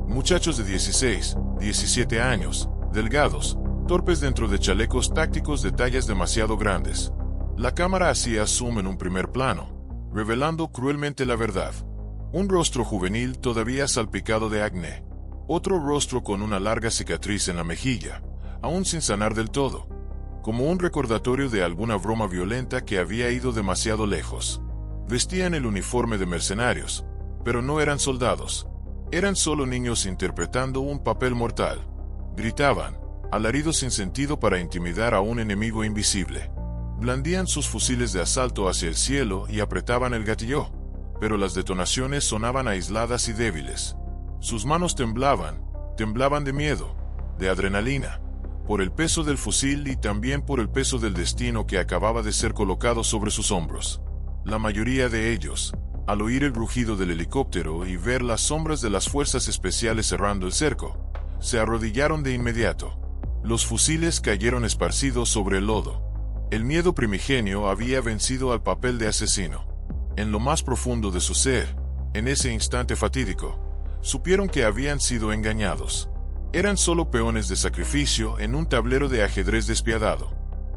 Muchachos de 16, 17 años, delgados, torpes dentro de chalecos tácticos de tallas demasiado grandes. La cámara hacía zoom en un primer plano, revelando cruelmente la verdad. Un rostro juvenil todavía salpicado de acné. Otro rostro con una larga cicatriz en la mejilla, aún sin sanar del todo, como un recordatorio de alguna broma violenta que había ido demasiado lejos. Vestían el uniforme de mercenarios, pero no eran soldados. Eran solo niños interpretando un papel mortal. Gritaban, alaridos sin sentido para intimidar a un enemigo invisible. Blandían sus fusiles de asalto hacia el cielo y apretaban el gatillo, pero las detonaciones sonaban aisladas y débiles. Sus manos temblaban de miedo, de adrenalina, por el peso del fusil y también por el peso del destino que acababa de ser colocado sobre sus hombros. La mayoría de ellos, al oír el rugido del helicóptero y ver las sombras de las fuerzas especiales cerrando el cerco, se arrodillaron de inmediato. Los fusiles cayeron esparcidos sobre el lodo. El miedo primigenio había vencido al papel de asesino. En lo más profundo de su ser, en ese instante fatídico, supieron que habían sido engañados. Eran solo peones de sacrificio en un tablero de ajedrez despiadado.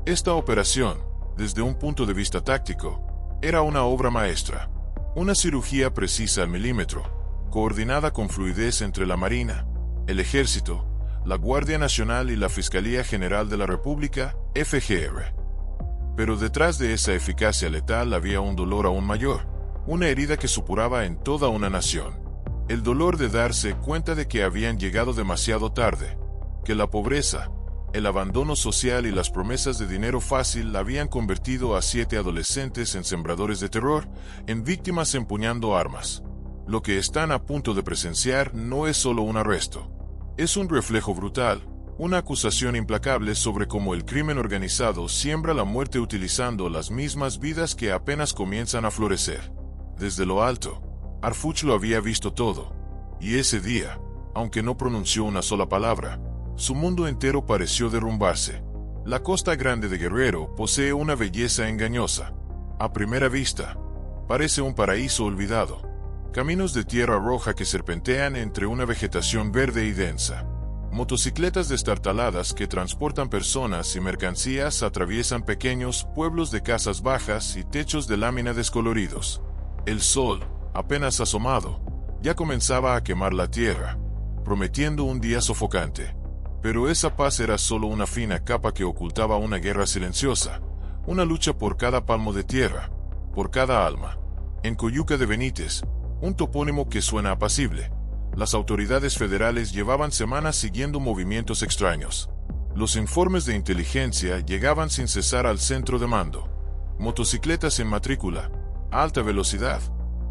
Esta operación, desde un punto de vista táctico, era una obra maestra. Una cirugía precisa al milímetro, coordinada con fluidez entre la Marina, el Ejército, la Guardia Nacional y la Fiscalía General de la República, FGR. Pero detrás de esa eficacia letal había un dolor aún mayor, una herida que supuraba en toda una nación. El dolor de darse cuenta de que habían llegado demasiado tarde, que la pobreza, el abandono social y las promesas de dinero fácil habían convertido a 7 adolescentes en sembradores de terror, en víctimas empuñando armas. Lo que están a punto de presenciar no es solo un arresto. Es un reflejo brutal, una acusación implacable sobre cómo el crimen organizado siembra la muerte utilizando las mismas vidas que apenas comienzan a florecer. Desde lo alto, Harfuch lo había visto todo, y ese día, aunque no pronunció una sola palabra, su mundo entero pareció derrumbarse. La Costa Grande de Guerrero posee una belleza engañosa. A primera vista, parece un paraíso olvidado. Caminos de tierra roja que serpentean entre una vegetación verde y densa. Motocicletas destartaladas que transportan personas y mercancías atraviesan pequeños pueblos de casas bajas y techos de lámina descoloridos. El sol, apenas asomado, ya comenzaba a quemar la tierra, prometiendo un día sofocante. Pero esa paz era solo una fina capa que ocultaba una guerra silenciosa, una lucha por cada palmo de tierra, por cada alma. En Coyuca de Benítez, un topónimo que suena apacible, las autoridades federales llevaban semanas siguiendo movimientos extraños. Los informes de inteligencia llegaban sin cesar al centro de mando. Motocicletas en matrícula, a alta velocidad,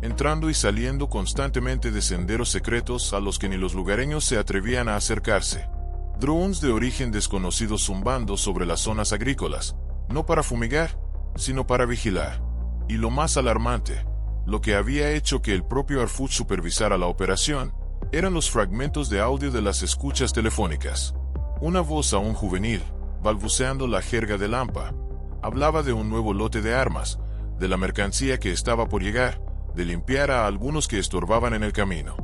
entrando y saliendo constantemente de senderos secretos a los que ni los lugareños se atrevían a acercarse. Drones de origen desconocido zumbando sobre las zonas agrícolas, no para fumigar, sino para vigilar. Y lo más alarmante, lo que había hecho que el propio Harfuch supervisara la operación, eran los fragmentos de audio de las escuchas telefónicas. Una voz aún juvenil, balbuceando la jerga de Lampa, hablaba de un nuevo lote de armas, de la mercancía que estaba por llegar, de limpiar a algunos que estorbaban en el camino.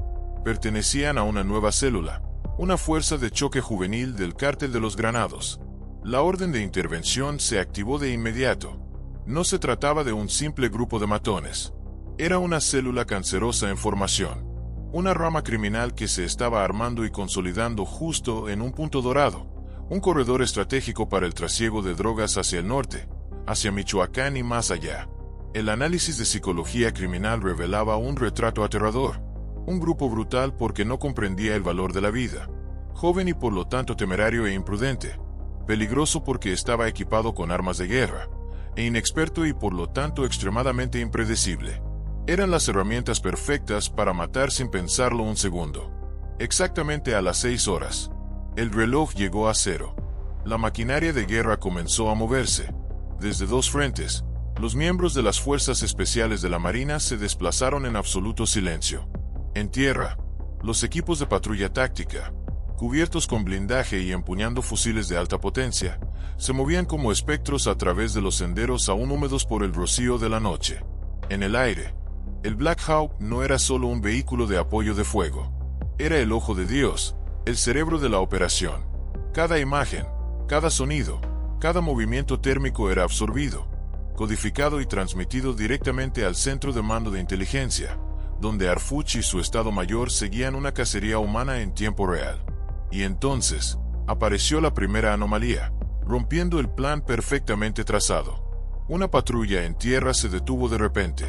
Pertenecían a una nueva célula, una fuerza de choque juvenil del Cártel de los Granados. La orden de intervención se activó de inmediato. No se trataba de un simple grupo de matones. Era una célula cancerosa en formación. Una rama criminal que se estaba armando y consolidando justo en un punto dorado. Un corredor estratégico para el trasiego de drogas hacia el norte, hacia Michoacán y más allá. El análisis de psicología criminal revelaba un retrato aterrador. Un grupo brutal porque no comprendía el valor de la vida. Joven y por lo tanto temerario e imprudente. Peligroso porque estaba equipado con armas de guerra. E inexperto y por lo tanto extremadamente impredecible. Eran las herramientas perfectas para matar sin pensarlo un segundo. Exactamente a las 6 horas. El reloj llegó a cero. La maquinaria de guerra comenzó a moverse. Desde 2 frentes, los miembros de las fuerzas especiales de la Marina se desplazaron en absoluto silencio. En tierra, los equipos de patrulla táctica, cubiertos con blindaje y empuñando fusiles de alta potencia, se movían como espectros a través de los senderos aún húmedos por el rocío de la noche. En el aire, el Black Hawk no era solo un vehículo de apoyo de fuego. Era el ojo de Dios, el cerebro de la operación. Cada imagen, cada sonido, cada movimiento térmico era absorbido, codificado y transmitido directamente al centro de mando de inteligencia, donde Harfuch y su Estado Mayor seguían una cacería humana en tiempo real. Y entonces, apareció la primera anomalía, rompiendo el plan perfectamente trazado. Una patrulla en tierra se detuvo de repente.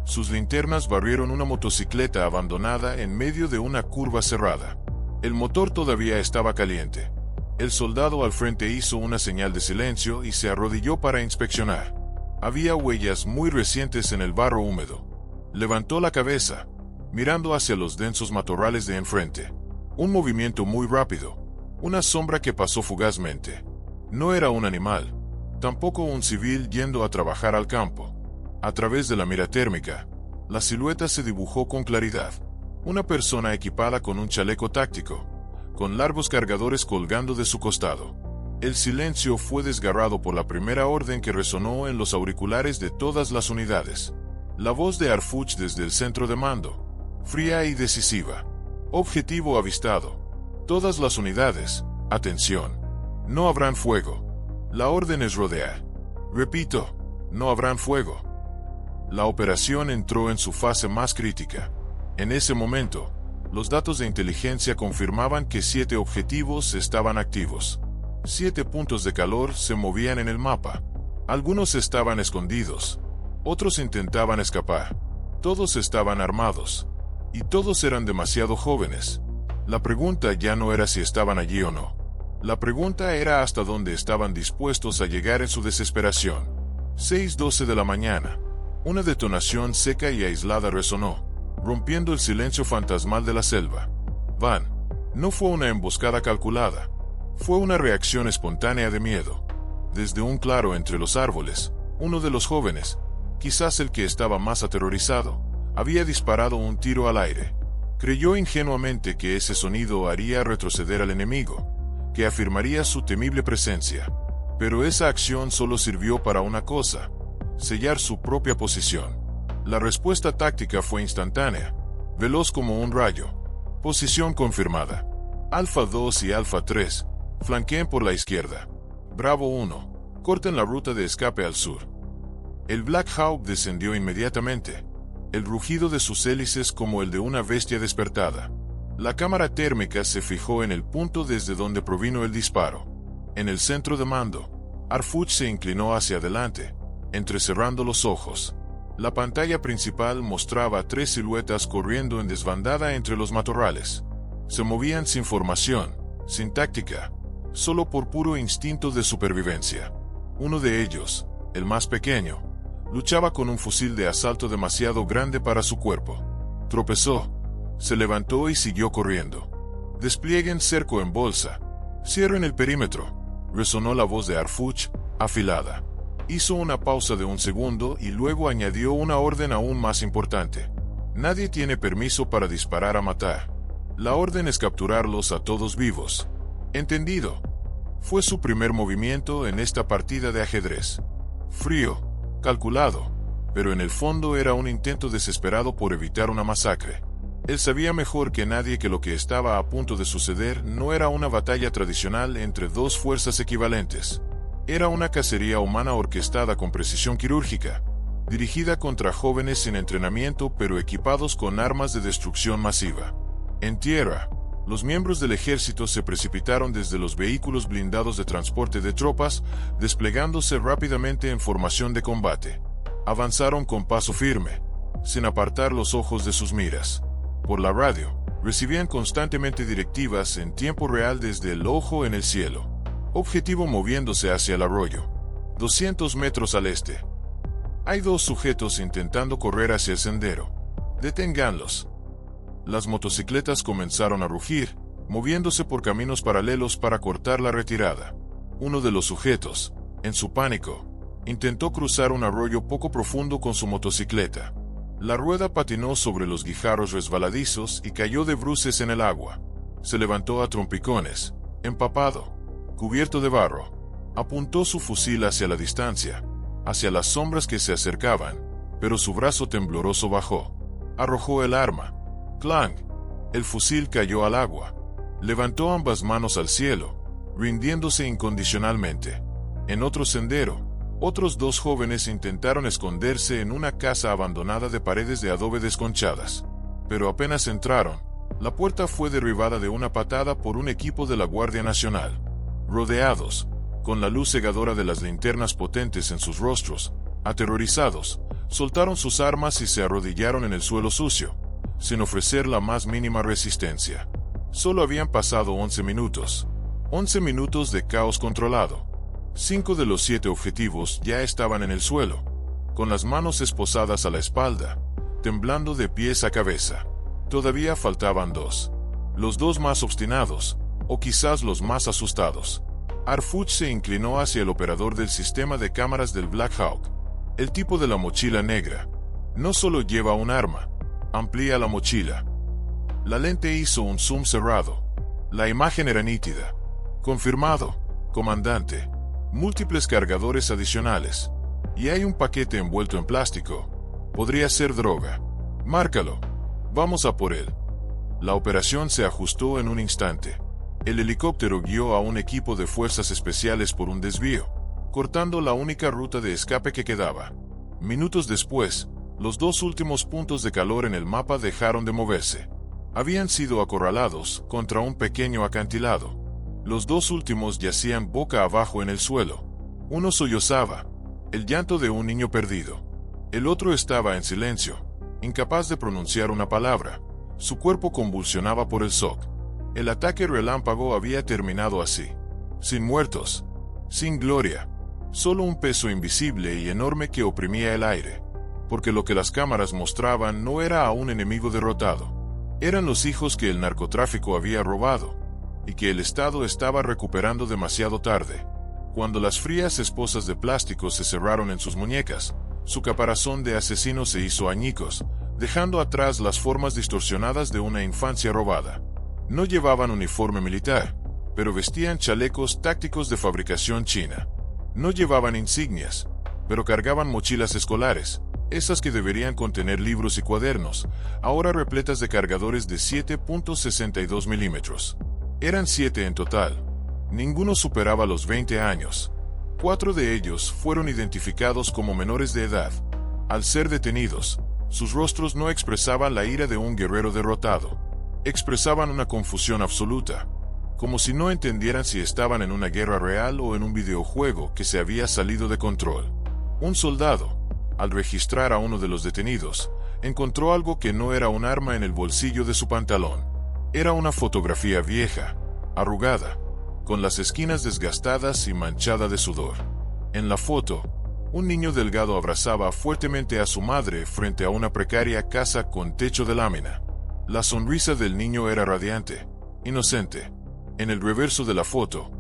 Sus linternas barrieron una motocicleta abandonada en medio de una curva cerrada. El motor todavía estaba caliente. El soldado al frente hizo una señal de silencio y se arrodilló para inspeccionar. Había huellas muy recientes en el barro húmedo. Levantó la cabeza, mirando hacia los densos matorrales de enfrente. Un movimiento muy rápido, una sombra que pasó fugazmente. No era un animal, tampoco un civil yendo a trabajar al campo. A través de la mira térmica, la silueta se dibujó con claridad. Una persona equipada con un chaleco táctico, con largos cargadores colgando de su costado. El silencio fue desgarrado por la primera orden que resonó en los auriculares de todas las unidades. La voz de Harfuch desde el centro de mando, fría y decisiva. Objetivo avistado. Todas las unidades, atención. No habrán fuego. La orden es rodear. Repito, no habrán fuego. La operación entró en su fase más crítica. En ese momento, los datos de inteligencia confirmaban que 7 objetivos estaban activos. 7 puntos de calor se movían en el mapa. Algunos estaban escondidos. Otros intentaban escapar. Todos estaban armados. Y todos eran demasiado jóvenes. La pregunta ya no era si estaban allí o no. La pregunta era hasta dónde estaban dispuestos a llegar en su desesperación. 6:12 de la mañana. Una detonación seca y aislada resonó, rompiendo el silencio fantasmal de la selva. Van. No fue una emboscada calculada. Fue una reacción espontánea de miedo. Desde un claro entre los árboles, uno de los jóvenes, quizás el que estaba más aterrorizado, había disparado un tiro al aire. Creyó ingenuamente que ese sonido haría retroceder al enemigo, que afirmaría su temible presencia. Pero esa acción solo sirvió para una cosa: sellar su propia posición. La respuesta táctica fue instantánea, veloz como un rayo. Posición confirmada. Alfa 2 y Alfa 3, flanqueen por la izquierda. Bravo 1, corten la ruta de escape al sur. El Black Hawk descendió inmediatamente, el rugido de sus hélices como el de una bestia despertada. La cámara térmica se fijó en el punto desde donde provino el disparo. En el centro de mando, Harfuch se inclinó hacia adelante, entrecerrando los ojos. La pantalla principal mostraba 3 siluetas corriendo en desbandada entre los matorrales. Se movían sin formación, sin táctica, solo por puro instinto de supervivencia. Uno de ellos, el más pequeño, luchaba con un fusil de asalto demasiado grande para su cuerpo. Tropezó, se levantó y siguió corriendo. Desplieguen cerco en bolsa. Cierren el perímetro. Resonó la voz de Harfuch, afilada. Hizo una pausa de un segundo y luego añadió una orden aún más importante. Nadie tiene permiso para disparar a matar. La orden es capturarlos a todos vivos. ¿Entendido? Fue su primer movimiento en esta partida de ajedrez. Frío, calculado, pero en el fondo era un intento desesperado por evitar una masacre. Él sabía mejor que nadie que lo que estaba a punto de suceder no era una batalla tradicional entre dos fuerzas equivalentes. Era una cacería humana orquestada con precisión quirúrgica, dirigida contra jóvenes sin entrenamiento pero equipados con armas de destrucción masiva. En tierra, los miembros del ejército se precipitaron desde los vehículos blindados de transporte de tropas, desplegándose rápidamente en formación de combate. Avanzaron con paso firme, sin apartar los ojos de sus miras. Por la radio, recibían constantemente directivas en tiempo real desde el ojo en el cielo. Objetivo moviéndose hacia el arroyo. 200 metros al este. Hay 2 sujetos intentando correr hacia el sendero. Deténganlos. Las motocicletas comenzaron a rugir, moviéndose por caminos paralelos para cortar la retirada. Uno de los sujetos, en su pánico, intentó cruzar un arroyo poco profundo con su motocicleta. La rueda patinó sobre los guijarros resbaladizos y cayó de bruces en el agua. Se levantó a trompicones, empapado, cubierto de barro. Apuntó su fusil hacia la distancia, hacia las sombras que se acercaban, pero su brazo tembloroso bajó. Arrojó el arma. ¡Clang! El fusil cayó al agua. Levantó ambas manos al cielo, rindiéndose incondicionalmente. En otro sendero, otros dos jóvenes intentaron esconderse en una casa abandonada de paredes de adobe desconchadas. Pero apenas entraron, la puerta fue derribada de una patada por un equipo de la Guardia Nacional. Rodeados, con la luz cegadora de las linternas potentes en sus rostros, aterrorizados, soltaron sus armas y se arrodillaron en el suelo sucio, sin ofrecer la más mínima resistencia. Solo habían pasado 11 minutos. 11 minutos de caos controlado. 5 de los 7 objetivos ya estaban en el suelo, con las manos esposadas a la espalda, temblando de pies a cabeza. Todavía faltaban 2. Los 2 más obstinados, o quizás los más asustados. Harfuch se inclinó hacia el operador del sistema de cámaras del Black Hawk. El tipo de la mochila negra. No solo lleva un arma, amplía la mochila. La lente hizo un zoom cerrado. La imagen era nítida. Confirmado, comandante. Múltiples cargadores adicionales. Y hay un paquete envuelto en plástico. Podría ser droga. Márcalo. Vamos a por él. La operación se ajustó en un instante. El helicóptero guió a un equipo de fuerzas especiales por un desvío, cortando la única ruta de escape que quedaba. Minutos después, los 2 últimos puntos de calor en el mapa dejaron de moverse. Habían sido acorralados contra un pequeño acantilado. Los 2 últimos yacían boca abajo en el suelo. Uno sollozaba, el llanto de un niño perdido. El otro estaba en silencio, incapaz de pronunciar una palabra. Su cuerpo convulsionaba por el shock. El ataque relámpago había terminado así. Sin muertos, sin gloria, solo un peso invisible y enorme que oprimía el aire. Porque lo que las cámaras mostraban no era a un enemigo derrotado. Eran los hijos que el narcotráfico había robado, y que el Estado estaba recuperando demasiado tarde. Cuando las frías esposas de plástico se cerraron en sus muñecas, su caparazón de asesino se hizo añicos, dejando atrás las formas distorsionadas de una infancia robada. No llevaban uniforme militar, pero vestían chalecos tácticos de fabricación china. No llevaban insignias, pero cargaban mochilas escolares, esas que deberían contener libros y cuadernos, ahora repletas de cargadores de 7.62 milímetros. Eran 7 en total. Ninguno superaba los 20 años. 4 de ellos fueron identificados como menores de edad. Al ser detenidos, sus rostros no expresaban la ira de un guerrero derrotado. Expresaban una confusión absoluta, como si no entendieran si estaban en una guerra real o en un videojuego que se había salido de control. Un soldado, al registrar a uno de los detenidos, encontró algo que no era un arma en el bolsillo de su pantalón. Era una fotografía vieja, arrugada, con las esquinas desgastadas y manchada de sudor. En la foto, un niño delgado abrazaba fuertemente a su madre frente a una precaria casa con techo de lámina. La sonrisa del niño era radiante, inocente. En el reverso de la foto,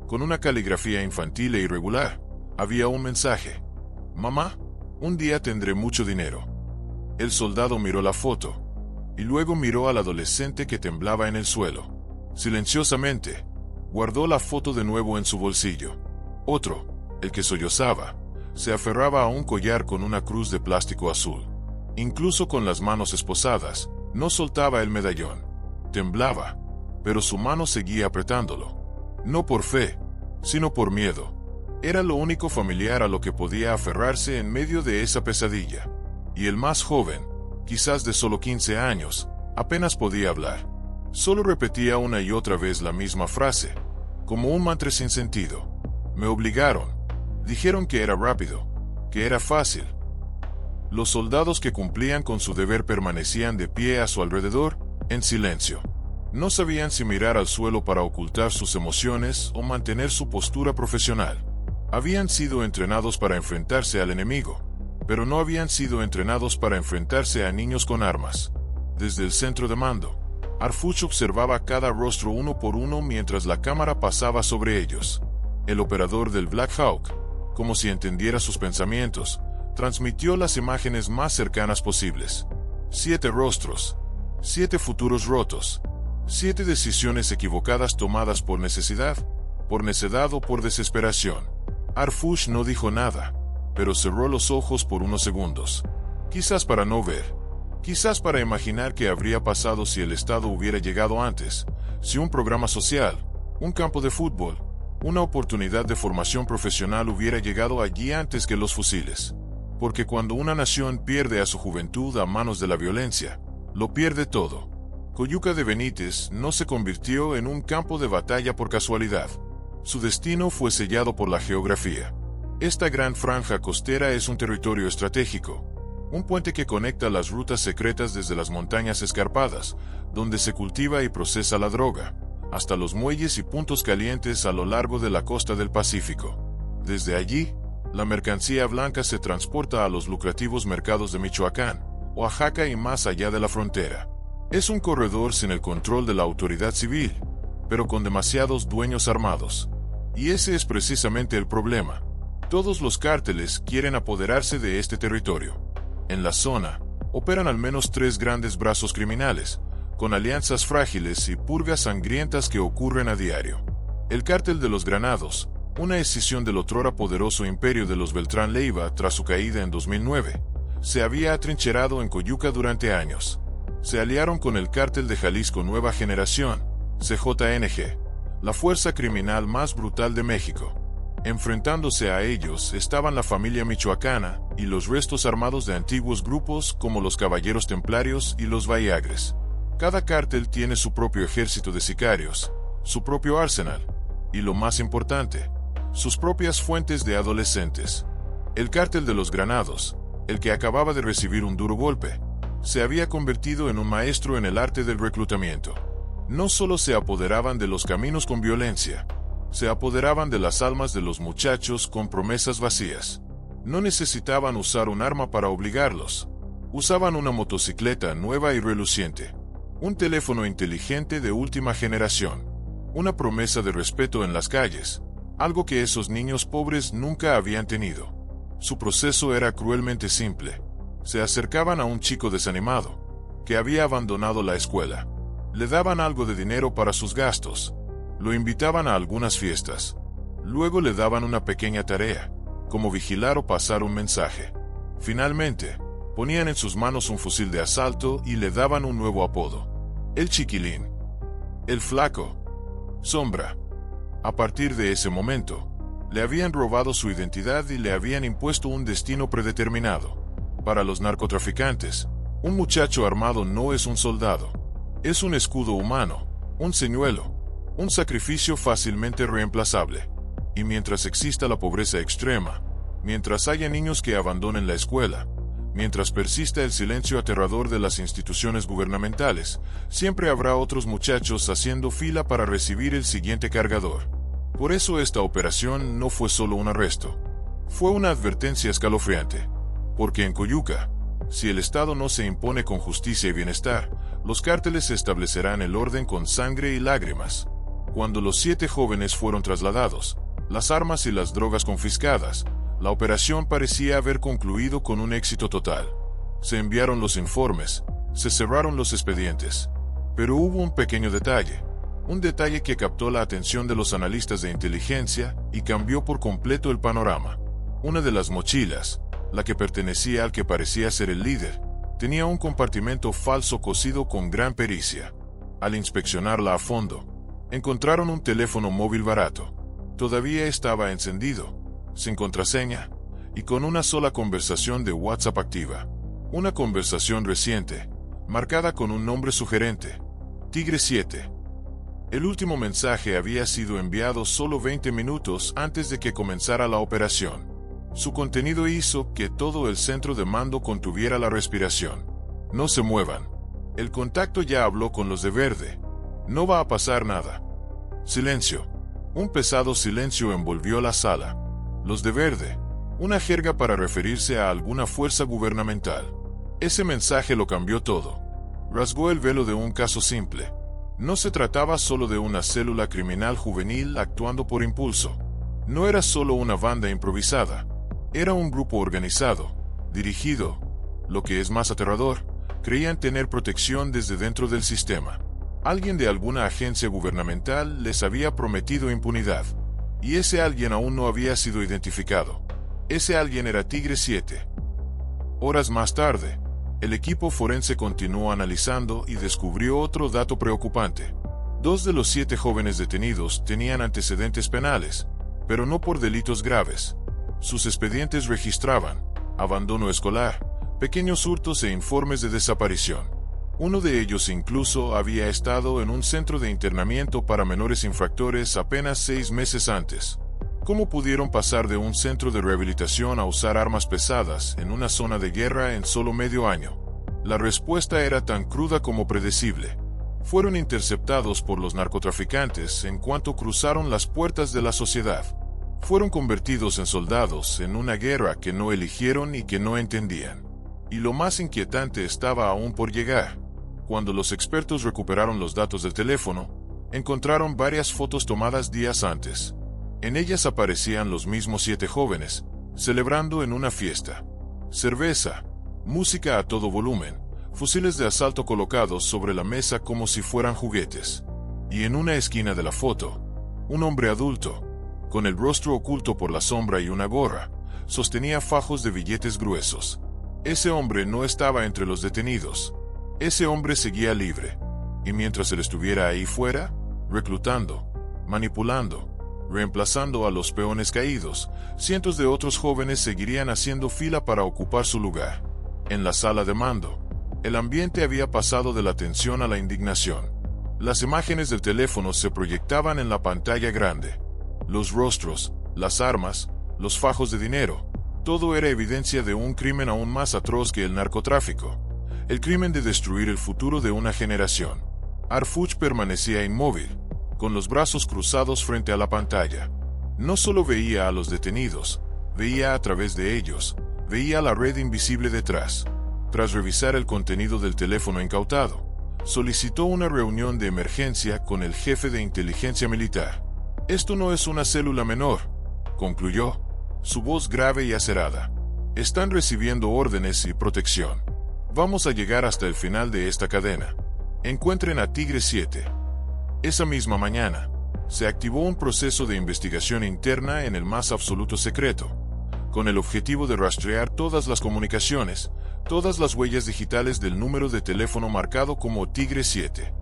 con una caligrafía infantil e irregular, había un mensaje. «Mamá, un día tendré mucho dinero». El soldado miró la foto, y luego miró al adolescente que temblaba en el suelo. Silenciosamente, guardó la foto de nuevo en su bolsillo. Otro, el que sollozaba, se aferraba a un collar con una cruz de plástico azul. Incluso con las manos esposadas, no soltaba el medallón. Temblaba, pero su mano seguía apretándolo. No por fe, sino por miedo. Era lo único familiar a lo que podía aferrarse en medio de esa pesadilla. Y el más joven, quizás de solo 15 años, apenas podía hablar. Solo repetía una y otra vez la misma frase, como un mantra sin sentido. Me obligaron. Dijeron que era rápido, que era fácil. Los soldados que cumplían con su deber permanecían de pie a su alrededor, en silencio. No sabían si mirar al suelo para ocultar sus emociones o mantener su postura profesional. Habían sido entrenados para enfrentarse al enemigo, pero no habían sido entrenados para enfrentarse a niños con armas. Desde el centro de mando, Harfuch observaba cada rostro uno por uno mientras la cámara pasaba sobre ellos. El operador del Black Hawk, como si entendiera sus pensamientos, transmitió las imágenes más cercanas posibles. 7 rostros, 7 futuros rotos, 7 decisiones equivocadas tomadas por necesidad, por necedad o por desesperación. Harfuch no dijo nada, pero cerró los ojos por unos segundos. Quizás para no ver, Quizás para imaginar qué habría pasado si el Estado hubiera llegado antes, si un programa social, un campo de fútbol, una oportunidad de formación profesional hubiera llegado allí antes que los fusiles. Porque cuando una nación pierde a su juventud a manos de la violencia, lo pierde todo. Coyuca de Benítez no se convirtió en un campo de batalla por casualidad. Su destino fue sellado por la geografía. Esta gran franja costera es un territorio estratégico, un puente que conecta las rutas secretas desde las montañas escarpadas, donde se cultiva y procesa la droga, hasta los muelles y puntos calientes a lo largo de la costa del Pacífico. Desde allí, la mercancía blanca se transporta a los lucrativos mercados de Michoacán, Oaxaca y más allá de la frontera. Es un corredor sin el control de la autoridad civil, pero con demasiados dueños armados. Y ese es precisamente el problema. Todos los cárteles quieren apoderarse de este territorio. En la zona, operan al menos 3 grandes brazos criminales, con alianzas frágiles y purgas sangrientas que ocurren a diario. El Cártel de los Granados, una escisión del otrora poderoso imperio de los Beltrán Leiva tras su caída en 2009, se había atrincherado en Coyuca durante años. Se aliaron con el Cártel de Jalisco Nueva Generación, CJNG, la fuerza criminal más brutal de México. Enfrentándose a ellos estaban la familia michoacana y los restos armados de antiguos grupos como los Caballeros Templarios y los Vallagres. Cada cártel tiene su propio ejército de sicarios, su propio arsenal, y lo más importante, sus propias fuentes de adolescentes. El Cártel de los Granados, el que acababa de recibir un duro golpe, se había convertido en un maestro en el arte del reclutamiento. No solo se apoderaban de los caminos con violencia, se apoderaban de las almas de los muchachos con promesas vacías. No necesitaban usar un arma para obligarlos. Usaban una motocicleta nueva y reluciente, un teléfono inteligente de última generación, una promesa de respeto en las calles, algo que esos niños pobres nunca habían tenido. Su proceso era cruelmente simple. Se acercaban a un chico desanimado, que había abandonado la escuela. Le daban algo de dinero para sus gastos. Lo invitaban a algunas fiestas. Luego le daban una pequeña tarea, como vigilar o pasar un mensaje. Finalmente, ponían en sus manos un fusil de asalto y le daban un nuevo apodo: el Chiquilín, el Flaco, Sombra. A partir de ese momento, le habían robado su identidad y le habían impuesto un destino predeterminado. Para los narcotraficantes, un muchacho armado no es un soldado. Es un escudo humano, un señuelo, un sacrificio fácilmente reemplazable. Y mientras exista la pobreza extrema, mientras haya niños que abandonen la escuela, mientras persista el silencio aterrador de las instituciones gubernamentales, siempre habrá otros muchachos haciendo fila para recibir el siguiente cargador. Por eso esta operación no fue solo un arresto. Fue una advertencia escalofriante. Porque en Coyuca, si el Estado no se impone con justicia y bienestar, los cárteles establecerán el orden con sangre y lágrimas. Cuando los 7 jóvenes fueron trasladados, las armas y las drogas confiscadas, la operación parecía haber concluido con un éxito total. Se enviaron los informes, se cerraron los expedientes. Pero hubo un pequeño detalle. Un detalle que captó la atención de los analistas de inteligencia y cambió por completo el panorama. Una de las mochilas, la que pertenecía al que parecía ser el líder, tenía un compartimento falso cosido con gran pericia. Al inspeccionarla a fondo, encontraron un teléfono móvil barato. Todavía estaba encendido, sin contraseña, y con una sola conversación de WhatsApp activa. Una conversación reciente, marcada con un nombre sugerente: Tigre 7. El último mensaje había sido enviado solo 20 minutos antes de que comenzara la operación. Su contenido hizo que todo el centro de mando contuviera la respiración. No se muevan. El contacto ya habló con los de verde. No va a pasar nada. Silencio. Un pesado silencio envolvió la sala. Los de verde, una jerga para referirse a alguna fuerza gubernamental. Ese mensaje lo cambió todo. Rasgó el velo de un caso simple. No se trataba solo de una célula criminal juvenil actuando por impulso. No era solo una banda improvisada. Era un grupo organizado, dirigido. Lo que es más aterrador, creían tener protección desde dentro del sistema. Alguien de alguna agencia gubernamental les había prometido impunidad. Y ese alguien aún no había sido identificado. Ese alguien era Tigre 7. Horas más tarde, El equipo forense continuó analizando y descubrió otro dato preocupante. 2 de los 7 jóvenes detenidos tenían antecedentes penales, pero no por delitos graves. Sus expedientes registraban abandono escolar, pequeños hurtos e informes de desaparición. Uno de ellos incluso había estado en un centro de internamiento para menores infractores apenas 6 meses antes. ¿Cómo pudieron pasar de un centro de rehabilitación a usar armas pesadas en una zona de guerra en solo medio año? La respuesta era tan cruda como predecible. Fueron interceptados por los narcotraficantes en cuanto cruzaron las puertas de la sociedad. Fueron convertidos en soldados en una guerra que no eligieron y que no entendían. Y lo más inquietante estaba aún por llegar. Cuando los expertos recuperaron los datos del teléfono, encontraron varias fotos tomadas días antes. En ellas aparecían los mismos 7 jóvenes, celebrando en una fiesta. Cerveza, música a todo volumen, fusiles de asalto colocados sobre la mesa como si fueran juguetes. Y en una esquina de la foto, un hombre adulto, con el rostro oculto por la sombra y una gorra, sostenía fajos de billetes gruesos. Ese hombre no estaba entre los detenidos. Ese hombre seguía libre. Y mientras él estuviera ahí fuera, reclutando, manipulando, reemplazando a los peones caídos, cientos de otros jóvenes seguirían haciendo fila para ocupar su lugar. En la sala de mando, el ambiente había pasado de la tensión a la indignación. Las imágenes del teléfono se proyectaban en la pantalla grande. Los rostros, las armas, los fajos de dinero, todo era evidencia de un crimen aún más atroz que el narcotráfico. El crimen de destruir el futuro de una generación. Harfuch permanecía inmóvil, con los brazos cruzados frente a la pantalla. No solo veía a los detenidos, veía a través de ellos, veía la red invisible detrás. Tras revisar el contenido del teléfono incautado, solicitó una reunión de emergencia con el jefe de inteligencia militar. Esto no es una célula menor, concluyó, su voz grave y acerada. Están recibiendo órdenes y protección. Vamos a llegar hasta el final de esta cadena. Encuentren a Tigre 7. Esa misma mañana, se activó un proceso de investigación interna en el más absoluto secreto, con el objetivo de rastrear todas las comunicaciones, todas las huellas digitales del número de teléfono marcado como Tigre 7.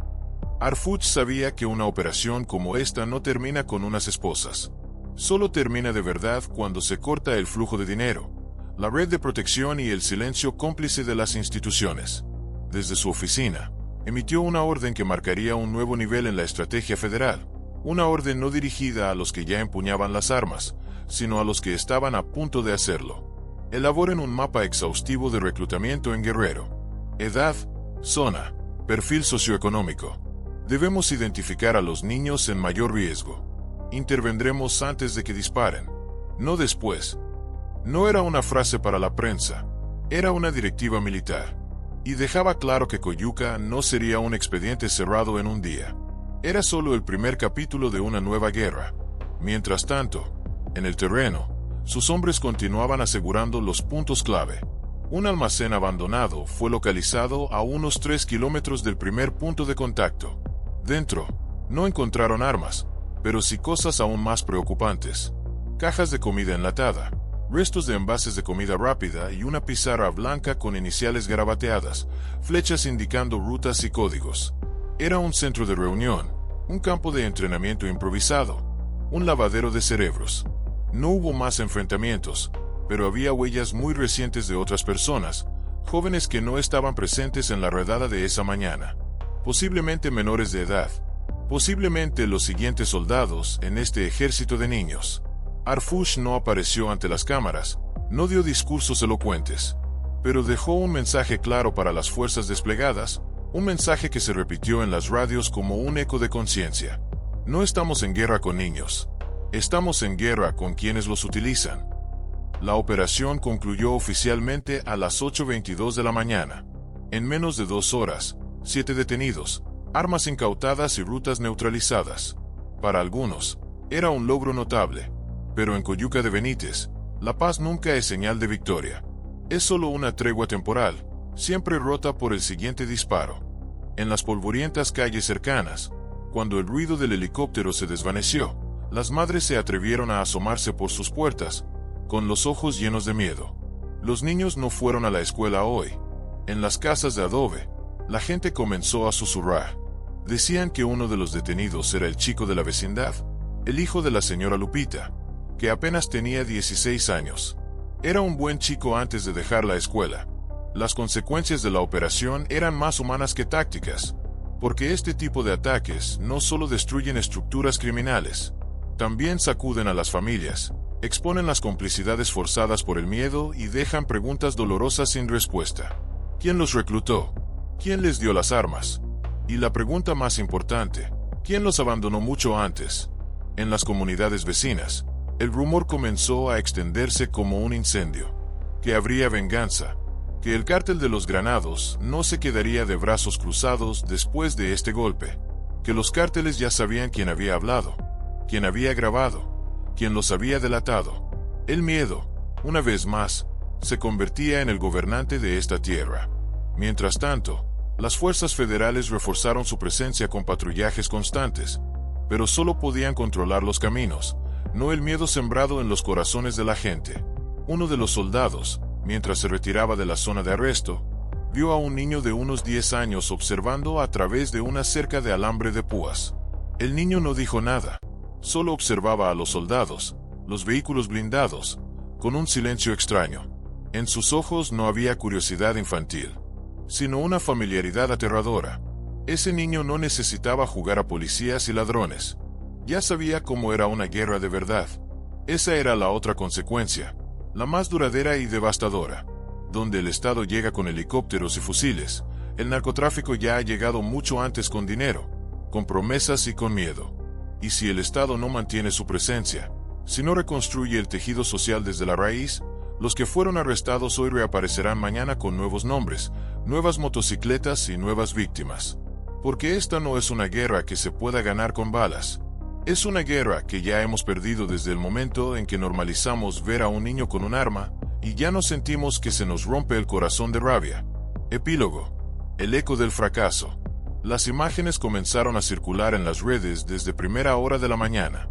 Harfuch sabía que una operación como esta no termina con unas esposas. Solo termina de verdad cuando se corta el flujo de dinero, la red de protección y el silencio cómplice de las instituciones. Desde su oficina, emitió una orden que marcaría un nuevo nivel en la estrategia federal, una orden no dirigida a los que ya empuñaban las armas, sino a los que estaban a punto de hacerlo. Elaboren un mapa exhaustivo de reclutamiento en Guerrero. Edad, zona, perfil socioeconómico. Debemos identificar a los niños en mayor riesgo. Intervendremos antes de que disparen, no después. No era una frase para la prensa, era una directiva militar. Y dejaba claro que Coyuca no sería un expediente cerrado en un día. Era solo el primer capítulo de una nueva guerra. Mientras tanto, en el terreno, sus hombres continuaban asegurando los puntos clave. Un almacén abandonado fue localizado a unos 3 kilómetros del primer punto de contacto. Dentro, no encontraron armas, pero sí cosas aún más preocupantes. Cajas de comida enlatada, restos de envases de comida rápida y una pizarra blanca con iniciales garabateadas, flechas indicando rutas y códigos. Era un centro de reunión, un campo de entrenamiento improvisado, un lavadero de cerebros. No hubo más enfrentamientos, pero había huellas muy recientes de otras personas, jóvenes que no estaban presentes en la redada de esa mañana. Posiblemente menores de edad. Posiblemente los siguientes soldados en este ejército de niños. Harfuch no apareció ante las cámaras, no dio discursos elocuentes, pero dejó un mensaje claro para las fuerzas desplegadas, un mensaje que se repitió en las radios como un eco de conciencia. No estamos en guerra con niños, estamos en guerra con quienes los utilizan. La operación concluyó oficialmente a las 8:22 de la mañana. En menos de 2 horas, 7 detenidos, armas incautadas y rutas neutralizadas. Para algunos, era un logro notable. Pero en Coyuca de Benítez, la paz nunca es señal de victoria. Es solo una tregua temporal, siempre rota por el siguiente disparo. En las polvorientas calles cercanas, cuando el ruido del helicóptero se desvaneció, las madres se atrevieron a asomarse por sus puertas, con los ojos llenos de miedo. Los niños no fueron a la escuela hoy. En las casas de adobe, la gente comenzó a susurrar. Decían que uno de los detenidos era el chico de la vecindad, el hijo de la señora Lupita, que apenas tenía 16 años. Era un buen chico antes de dejar la escuela. Las consecuencias de la operación eran más humanas que tácticas, porque este tipo de ataques no solo destruyen estructuras criminales, también sacuden a las familias, exponen las complicidades forzadas por el miedo y dejan preguntas dolorosas sin respuesta. ¿Quién los reclutó? ¿Quién les dio las armas? Y la pregunta más importante, ¿quién los abandonó mucho antes? En las comunidades vecinas, el rumor comenzó a extenderse como un incendio, que habría venganza, que el cártel de los Granados no se quedaría de brazos cruzados después de este golpe, que los cárteles ya sabían quién había hablado, quién había grabado, quién los había delatado. El miedo, una vez más, se convertía en el gobernante de esta tierra. Mientras tanto, las fuerzas federales reforzaron su presencia con patrullajes constantes, pero solo podían controlar los caminos, no el miedo sembrado en los corazones de la gente. Uno de los soldados, mientras se retiraba de la zona de arresto, vio a un niño de unos 10 años observando a través de una cerca de alambre de púas. El niño no dijo nada, solo observaba a los soldados, los vehículos blindados, con un silencio extraño. En sus ojos no había curiosidad infantil, sino una familiaridad aterradora. Ese niño no necesitaba jugar a policías y ladrones. Ya sabía cómo era una guerra de verdad. Esa era la otra consecuencia, la más duradera y devastadora. Donde el Estado llega con helicópteros y fusiles, el narcotráfico ya ha llegado mucho antes con dinero, con promesas y con miedo. Y si el Estado no mantiene su presencia, si no reconstruye el tejido social desde la raíz, los que fueron arrestados hoy reaparecerán mañana con nuevos nombres, nuevas motocicletas y nuevas víctimas. Porque esta no es una guerra que se pueda ganar con balas. Es una guerra que ya hemos perdido desde el momento en que normalizamos ver a un niño con un arma, y ya no sentimos que se nos rompe el corazón de rabia. Epílogo. El eco del fracaso. Las imágenes comenzaron a circular en las redes desde primera hora de la mañana.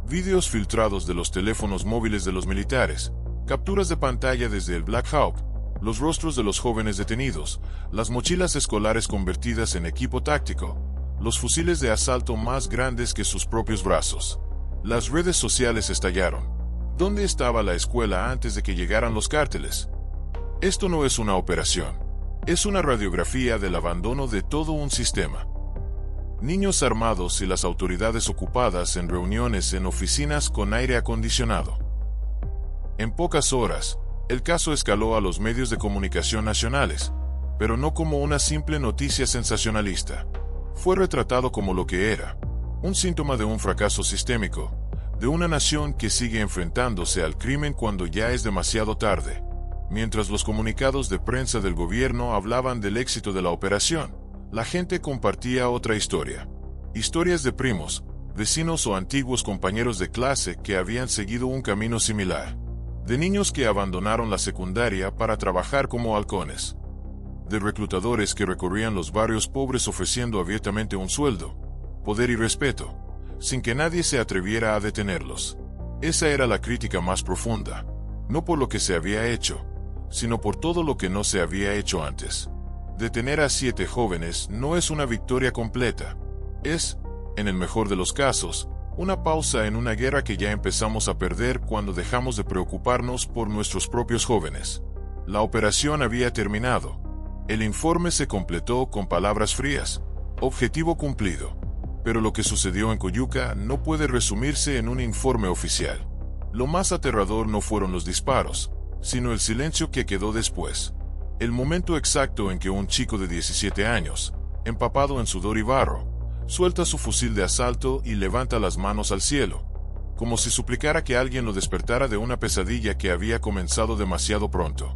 Vídeos filtrados de los teléfonos móviles de los militares, capturas de pantalla desde el Black Hawk, los rostros de los jóvenes detenidos, las mochilas escolares convertidas en equipo táctico, los fusiles de asalto más grandes que sus propios brazos. Las redes sociales estallaron. ¿Dónde estaba la escuela antes de que llegaran los cárteles? Esto no es una operación. Es una radiografía del abandono de todo un sistema. Niños armados y las autoridades ocupadas en reuniones en oficinas con aire acondicionado. En pocas horas, el caso escaló a los medios de comunicación nacionales, pero no como una simple noticia sensacionalista. Fue retratado como lo que era, un síntoma de un fracaso sistémico, de una nación que sigue enfrentándose al crimen cuando ya es demasiado tarde. Mientras los comunicados de prensa del gobierno hablaban del éxito de la operación, la gente compartía otra historia. Historias de primos, vecinos o antiguos compañeros de clase que habían seguido un camino similar. De niños que abandonaron la secundaria para trabajar como halcones. De reclutadores que recorrían los barrios pobres ofreciendo abiertamente un sueldo, poder y respeto, sin que nadie se atreviera a detenerlos. Esa era la crítica más profunda, no por lo que se había hecho, sino por todo lo que no se había hecho antes. Detener a 7 jóvenes no es una victoria completa. Es, en el mejor de los casos, una pausa en una guerra que ya empezamos a perder cuando dejamos de preocuparnos por nuestros propios jóvenes. La operación había terminado. El informe se completó con palabras frías. Objetivo cumplido. Pero lo que sucedió en Coyuca no puede resumirse en un informe oficial. Lo más aterrador no fueron los disparos, sino el silencio que quedó después. El momento exacto en que un chico de 17 años, empapado en sudor y barro, suelta su fusil de asalto y levanta las manos al cielo, como si suplicara que alguien lo despertara de una pesadilla que había comenzado demasiado pronto.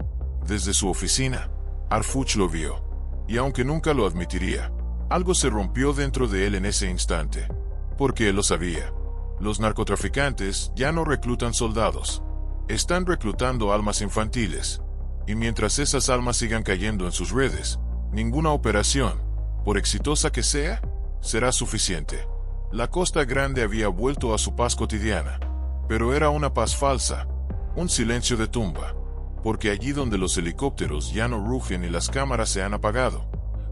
Desde su oficina, Arfuch lo vio, y aunque nunca lo admitiría, algo se rompió dentro de él en ese instante, porque él lo sabía. Los narcotraficantes ya no reclutan soldados. Están reclutando almas infantiles, y mientras esas almas sigan cayendo en sus redes, ninguna operación, por exitosa que sea, será suficiente. La Costa Grande había vuelto a su paz cotidiana, pero era una paz falsa, un silencio de tumba. porque allí donde los helicópteros ya no rugen y las cámaras se han apagado,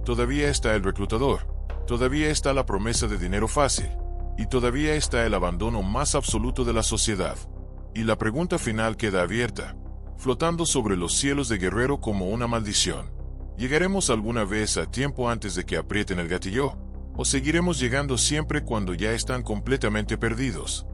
todavía está el reclutador, todavía está la promesa de dinero fácil, y todavía está el abandono más absoluto de la sociedad. Y la pregunta final queda abierta, flotando sobre los cielos de Guerrero como una maldición. ¿Llegaremos alguna vez a tiempo antes de que aprieten el gatillo? ¿O seguiremos llegando siempre cuando ya están completamente perdidos?